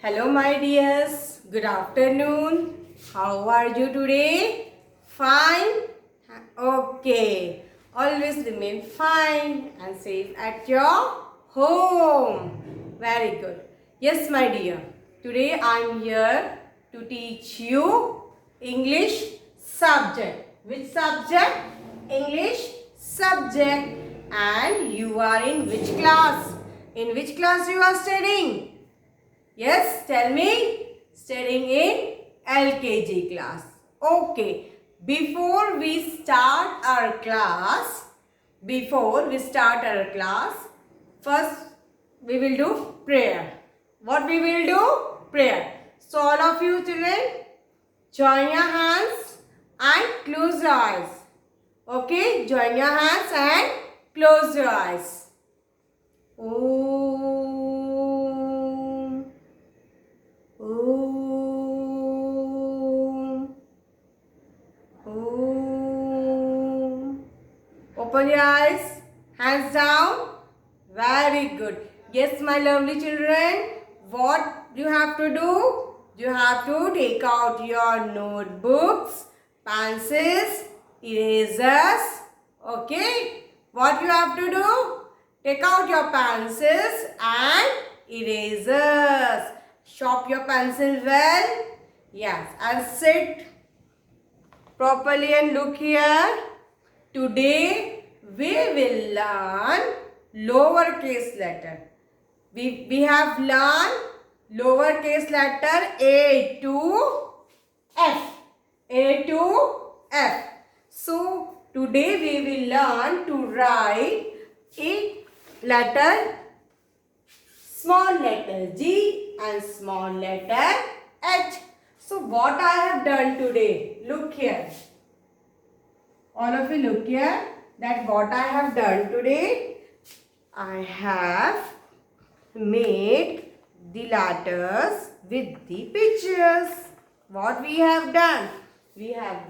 Hello, my dears. Good afternoon. How are you today? Fine? Okay. Always remain fine and safe at your home. Very good. Yes, my dear. Today I am here to teach you English subject. Which subject? English subject. And you are in which class? In which class you are studying? Yes, tell me. Studying in LKG class. Okay. Before we start our class, first we will do prayer. What we will do? Prayer. So all of you children, join your hands and close your eyes. Okay, join your hands and close your eyes. Om. Om. Om. Open your eyes. Hands down. Very good. Yes, my lovely children. What you have to do? You have to take out your notebooks, pencils, erasers. Okay. What you have to do? Take out your pencils and erasers. Sharpen your pencil well. Yes. And sit properly and look here. Today we will learn lowercase letter. We have learned lowercase letter A to F. A to F. So today we will learn to write a letter, small letter G and small letter H. So what I have done today, look here. All of you look here, that what I have done today, I have made the letters with the pictures. What we have done? We have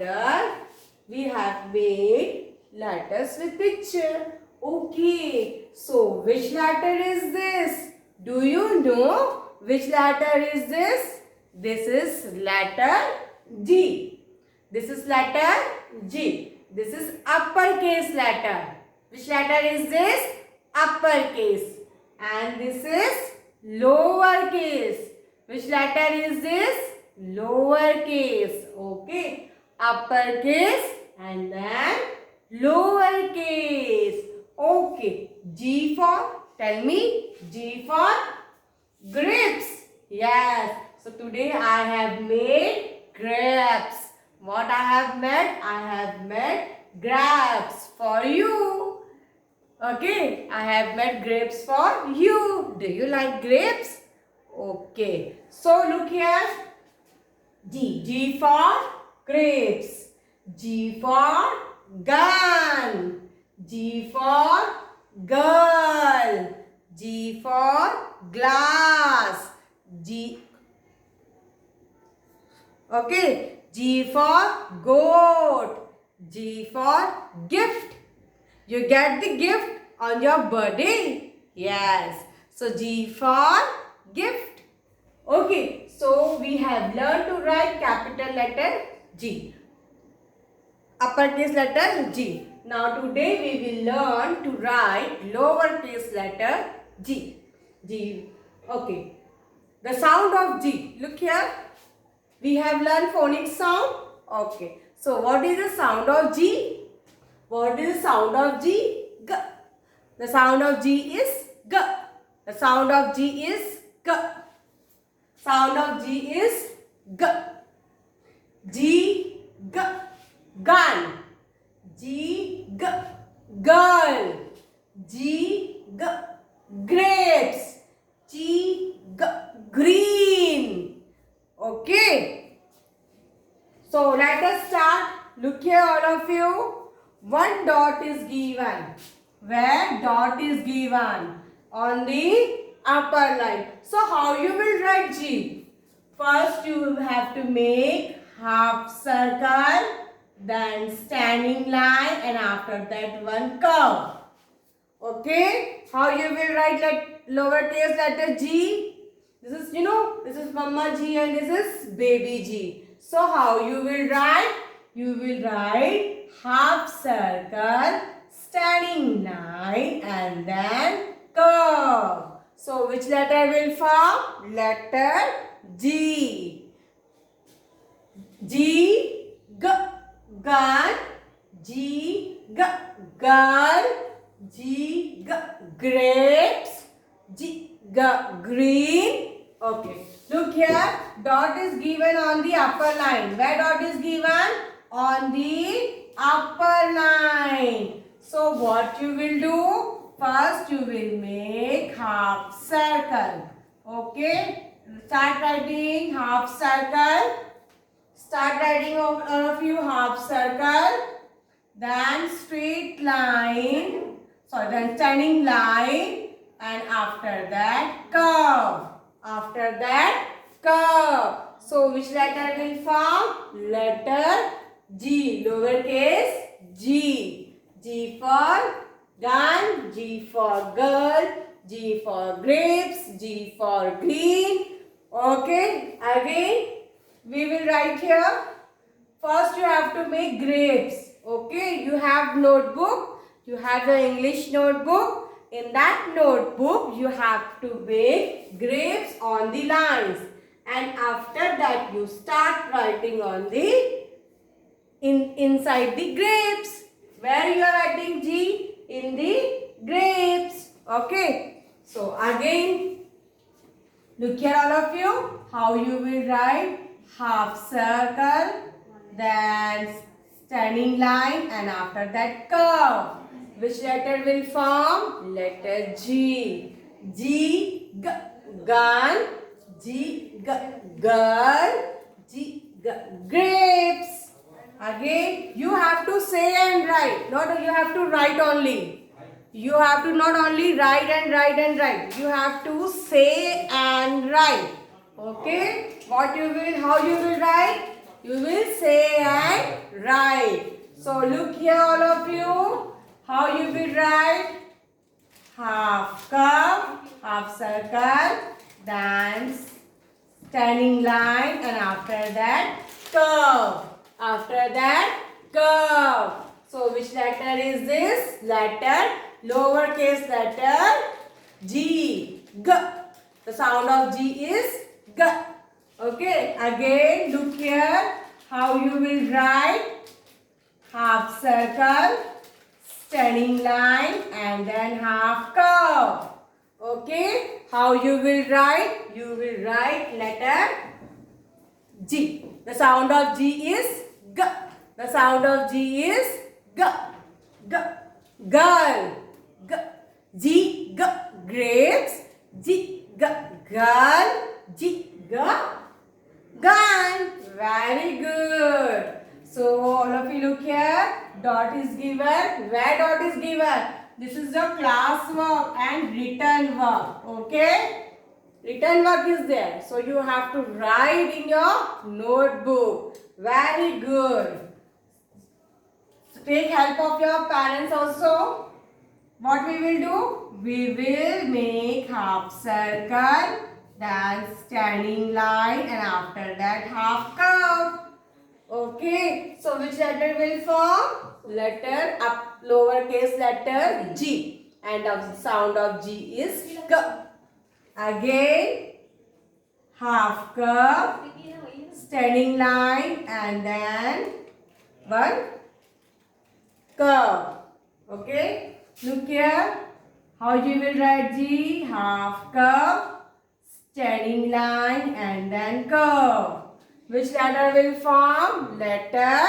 made letters with picture. Okay, so which letter is this? Do you know which letter is this? This is letter G. This is letter G. This is uppercase letter. Which letter is this? Uppercase. And this is lowercase. Which letter is this? Lowercase. Okay. Uppercase and then lowercase. Okay. G for, tell me, G for grapes. Yes. So today I have made grapes. What I have made? I have made grapes for you. Okay. I have made grapes for you. Do you like grapes? Okay. So look here. G. G for grapes. G for gun. G for girl. G for glass. G. Okay. G for goat. G for gift. You get the gift on your birthday. Yes. So G for gift. Okay. So we have learned to write capital letter G. Uppercase letter G. Now today we will learn to write lowercase letter G. G. Okay. The sound of G. Look here. We have learned phonic sound. Okay. So what is the sound of G? What is the sound of G? G. The sound of G is G. The sound of G is G. Sound of G is G. G. G. Gun. G. G. Girl. G. G. Grapes. G. G. Green. Okay. So let us start. Look here, all of you. One dot is given. Where dot is given? On the upper line. So how you will write G? First you will have to make half circle, then standing line, and after that one curve. Okay. How you will write like lowercase letter G? This is, this is Mama G and this is Baby G. So how you will write? You will write half circle, standing line and then curve. So which letter will form? Letter G. G, G, gun. G, G, girl. G, G, grapes. G, G, green. Okay. Look here. Dot is given on the upper line. Where dot is given? On the upper line. So what you will do? First you will make half circle. Okay. Start writing half circle. Start writing all of you half circle. Then straight line. Then standing line. And after that curve. After that curve. So which letter will form? Letter G. Lowercase g. G for gun. G for girl. G for grapes. G for green. Okay. Again we will write here. First you have to make grapes. Okay. You have notebook. You have the English notebook. In that notebook, you have to make grapes on the lines. And after that, you start writing on the inside the grapes. Where you are writing G? In the grapes. Okay. So again, look here all of you. How you will write half circle, then standing line, and after that curve. Which letter will form? Letter G. G, G, gun. G, G, girl. G, G, grapes. Again, you have to say and write. Not you have to write only. You have to not only write and write and write. You have to say and write. Okay? What you will, how you will write? You will say and write. So look here all of you. How you will write? Half curve, half circle, then standing line, and after that curve. After that curve. So which letter is this? Letter, lowercase letter G. G. The sound of G is G. Okay. Again look here. How you will write? Half circle, standing line, and then half curve. Okay. How you will write? You will write letter G. The sound of G is G. The sound of G is G. G. Girl. G. G. G. Grapes. G. G. Girl. G. G. Gun. Very good. So all of you look here. Dot is given. Where dot is given? This is your class work and written work. Okay? Written work is there. So you have to write in your notebook. Very good. So take help of your parents also. What we will do? We will make half circle, then standing line, and after that half curve. Okay, so which letter will form? Letter up, lowercase letter G, and the sound of G is G. Again, half curve, standing line, and then one curve. Okay, look here. How you will write G? Half curve, standing line, and then curve. Which letter will form? Letter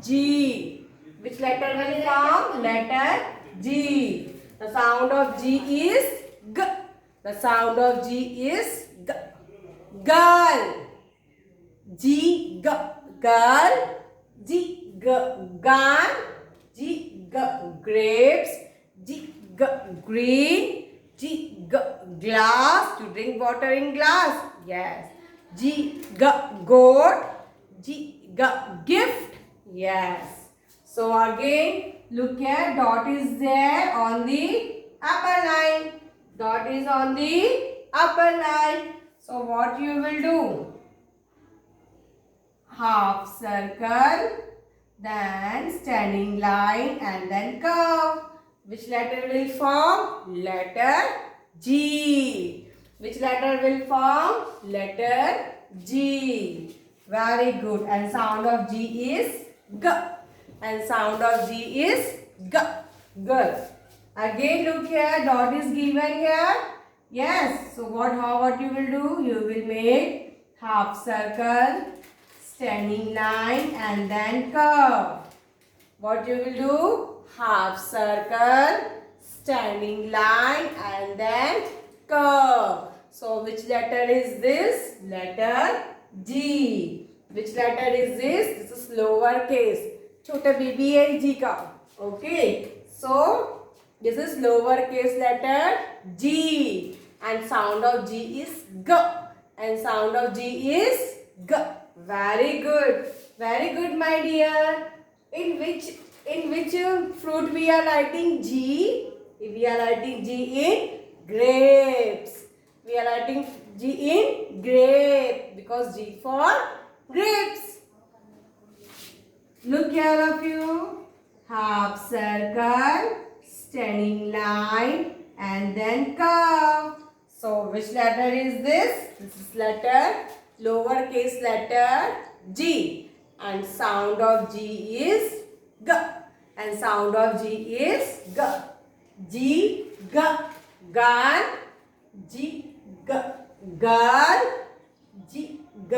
G. Which letter will form? Letter G. The sound of G is G. The sound of G is G. Girl. G, G, girl. G, G, gun. G, G, grapes. G, G, green. G, G, glass. To drink water in glass. Yes. G, G, goat. G, G, gift. Yes. So again, look here. Dot is there on the upper line. Dot is on the upper line. So what you will do? Half circle, then standing line and then curve. Which letter will form? Letter G. Which letter will form? Letter G. Very good. And sound of G is G. And sound of G is G. Good. Again look here. Dot is given here. Yes. So what you will do? You will make half circle, standing line and then curve. What you will do? Half circle, standing line and then curve. So which letter is this? Letter G. Which letter is this? This is lower case. Chota baby hai G ka. Okay. So this is lower case letter G. And sound of G is G. And sound of G is G. Very good. Very good, my dear. In which fruit we are writing G? We are writing G in grapes. We are writing G in grape because G for grapes. Look here, all of you. Half circle, standing line and then curve. So which letter is this? This is letter, lowercase letter G. And sound of G is G. And sound of G is G. G, G. Gun. G, G. Girl. G, G.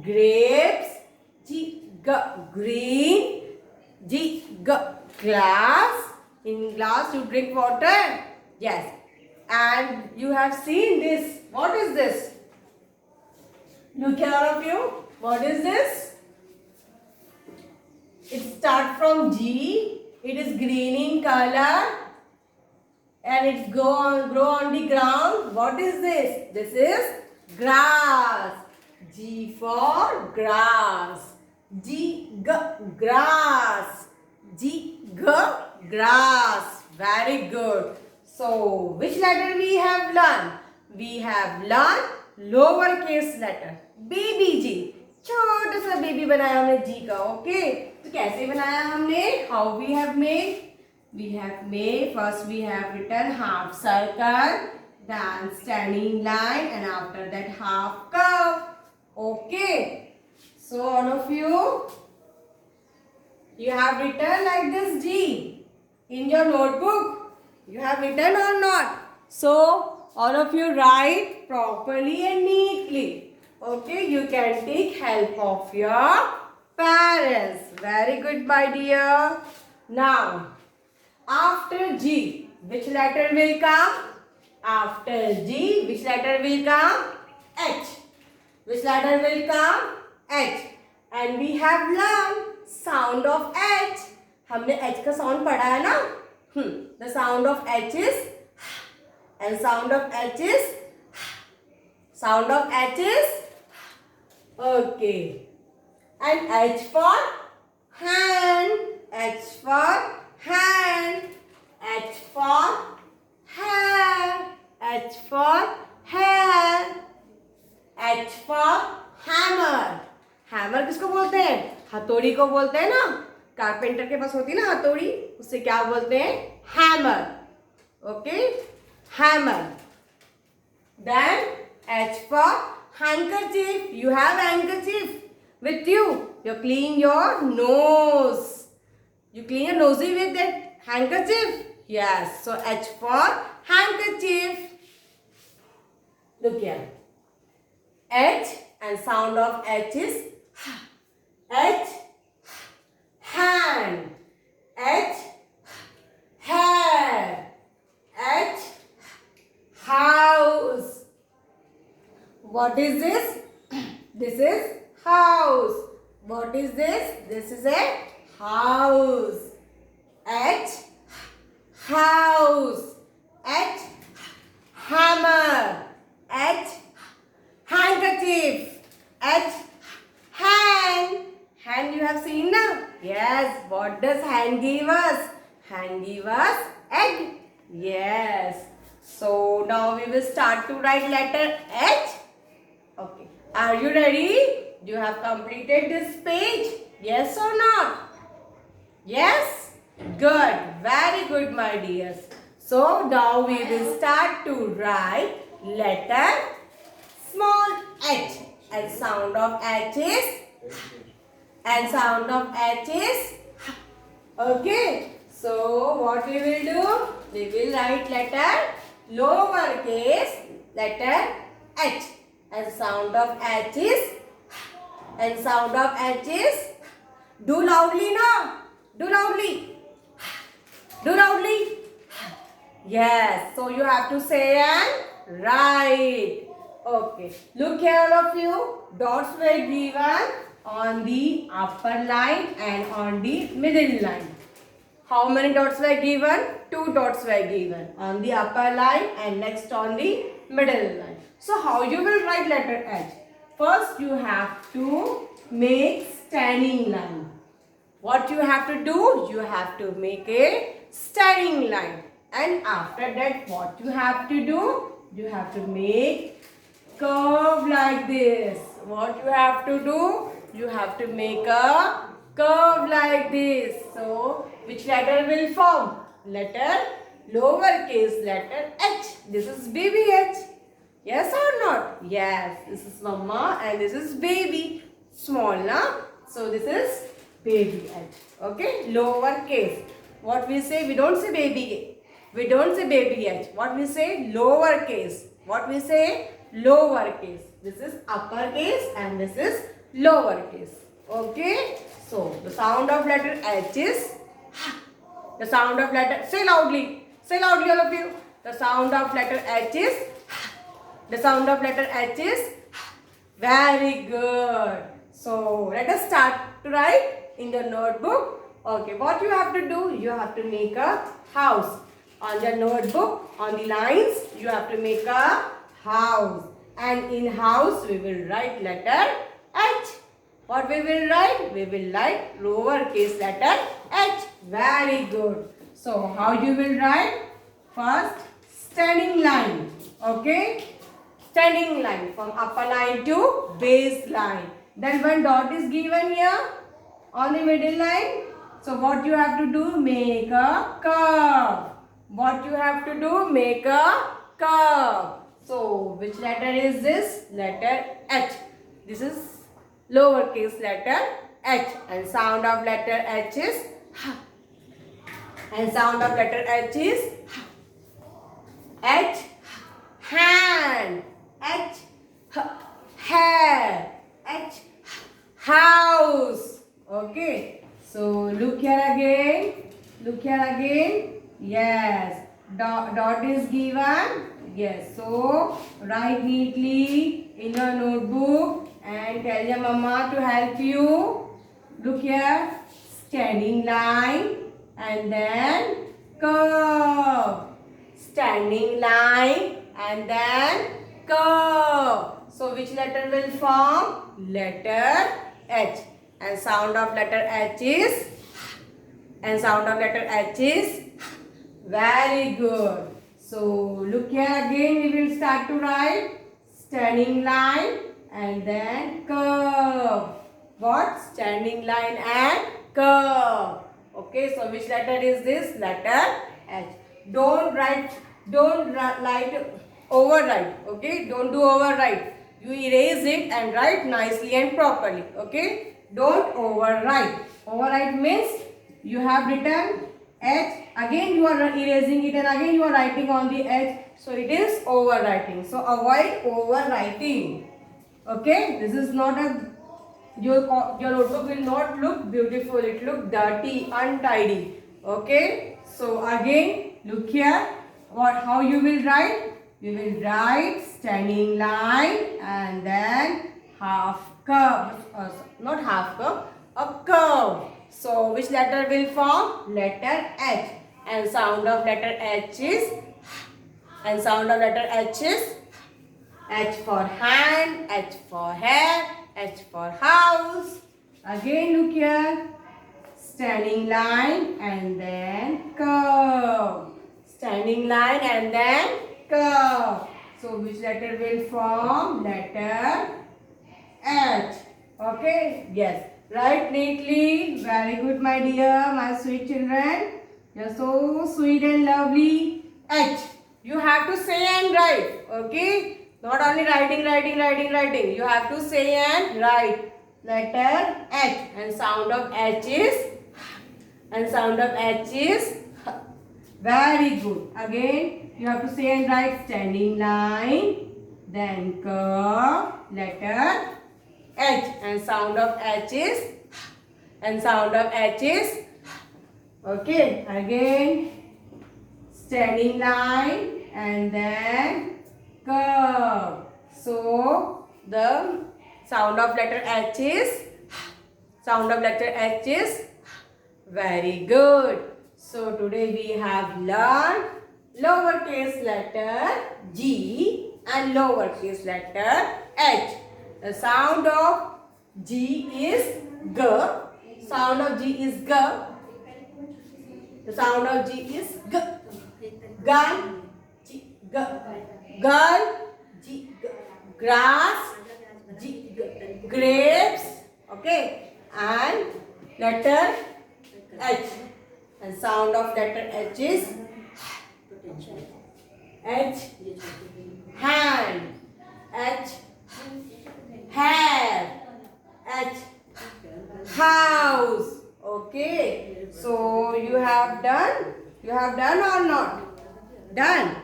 Grapes. G, G. Green. G, G. Glass. In glass you drink water. Yes. And you have seen this. What is this? Look here, all of you. What is this? It starts from G. It is green in color. And it grow on the ground. What is this? This is grass. G for grass. G, G, grass. G, G, grass. Very good. So, which letter we have learned? We have learned lowercase letter. Baby G. छोटा सा baby बनाया हमने जी का. Okay, तो कैसे बनाया हमने? How we have made? First we have written half circle, then standing line, and after that half curve. Okay, so all of you have written like this G in your notebook. You have written or not? So all of you write properly and neatly. Okay, you can take help of your parents. Very good, my dear. Now, after G, which letter will come? After G, which letter will come? H. Which letter will come? H. And we have learned sound of H. हमने H का sound पढ़ा है ना? The sound of H is and sound of H is okay. And H for hand. H for hand. H for hair. H for hair. H for hammer. Hammer किसको बोलते हैं? हथौड़ी को बोलते हैं ना. कारपेंटर के पास होती है ना हथौड़ी, उससे क्या बोलते हैं? Hammer. Okay, hammer. Then H for handkerchief. You have handkerchief with you. You clean your nose. You clean your nosy with that handkerchief. Yes. So H for handkerchief. Look here. H and sound of H is H. Hand. H. Hair. H. House. What is this? This is house. What is this? This is a house. H. House. H. Hammer. H. Handkerchief. H. Hand. Hand you have seen now? Yes. What does hand give us? Hand give us egg. Yes. So now we will start to write letter H. Are you ready? You have completed this page? Yes or not? Yes? Good. Very good, my dears. So now we will start to write letter small h, and sound of h is okay. So what we will do? We will write letter lowercase letter h, and sound of h is do loudly now. Do loudly. Do loudly. Yes. So you have to say and write. Okay. Look here, all of you. Dots were given on the upper line and on the middle line. How many dots were given? 2 dots were given on the upper line and next on the middle line. So how you will write letter H? First you have to make standing line. What you have to do? You have to make a standing line. And after that what you have to do? You have to make curve like this. What you have to do? You have to make a curve like this. So which letter will form? Letter lowercase letter H. This is baby H. Yes or not? Yes. This is mama and this is baby. Small, na? So this is baby H. Okay? Lowercase. What we say? We don't say baby. We don't say baby H. What we say? Lowercase. What we say? Lowercase. This is uppercase and this is lowercase. Okay? So the sound of letter H is the sound of letter. Say loudly all of you. The sound of letter H is very good. So let us start to write in the notebook. Okay, what you have to do? You have to make a house. On the notebook, on the lines, you have to make a house. And in house, we will write letter H. What we will write? We will write lowercase letter H. Very good. So, how you will write? First, standing line. Okay? Standing line from upper line to base line. Then one dot is given here on the middle line. So, what you have to do? Make a curve. What you have to do? Make a curve. So, which letter is this? Letter H. This is lowercase letter H. And sound of letter H is H. And sound of letter H is H. Hand. H. Hair. H. House. Okay. So, look here again. Look here again. Yes. Dot is given. Yes. So, write neatly in your notebook and tell your mama to help you. Look here. Standing line and then curve. Standing line and then curve. So, which letter will form? Letter H. And sound of letter H is very good. So, look here again. We will start to write standing line and then curve. What? Standing line and curve. Okay. So, which letter is this? Letter H. Don't write overwrite. Okay. Don't do overwrite. You erase it and write nicely and properly. Okay. Don't overwrite. Overwrite means you have written H, again you are erasing it and again you are writing on the H. So it is overwriting. So avoid overwriting. Okay, this is not a, your notebook will not look beautiful. It look dirty, untidy. Okay, so again look here. How you will write? You will write standing line and then half curve. Not half curve, a curve. So, which letter will form? Letter H. And sound of letter H is H for hand, H for hair, H for house. Again look here. Standing line and then curve. Standing line and then curve. So, which letter will form? Letter H. Okay? Yes. Write neatly. Very good, my dear, my sweet children. You're so sweet and lovely. H. You have to say and write. Okay? Not only writing. You have to say and write. Letter H. And sound of H is very good. Again, you have to say and write standing line, then curve, letter H, and sound of H is okay. Again, standing line and then curve. So the sound of letter H is very good. So today we have learned lowercase letter G and lowercase letter H. The sound of G is G. Sound of G is G. The sound of G is G. Gun, G, G. Girl, G, G. Grass, G, G. Grapes, okay. And letter H. And sound of letter H is H. Hand, H. Hair, H. House. Okay. So you have done? You have done or not? Done.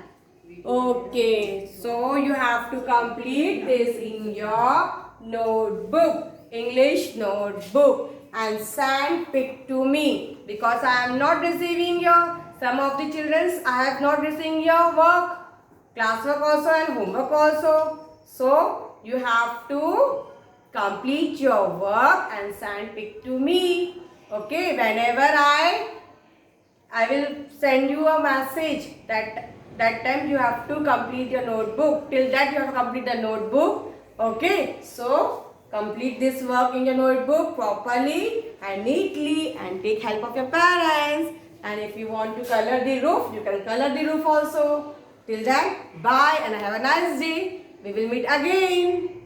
Okay. So you have to complete this in your notebook. English notebook. And send pic to me. Because I am not receiving some of the children's, I have not receiving your work. Classwork also and homework also. So you have to complete your work and send pic to me. Okay, whenever I will send you a message that time you have to complete your notebook. Till that you have to complete the notebook. Okay, so complete this work in your notebook properly and neatly and take help of your parents. And if you want to color the roof, you can color the roof also. Till then, bye and have a nice day. We will meet again.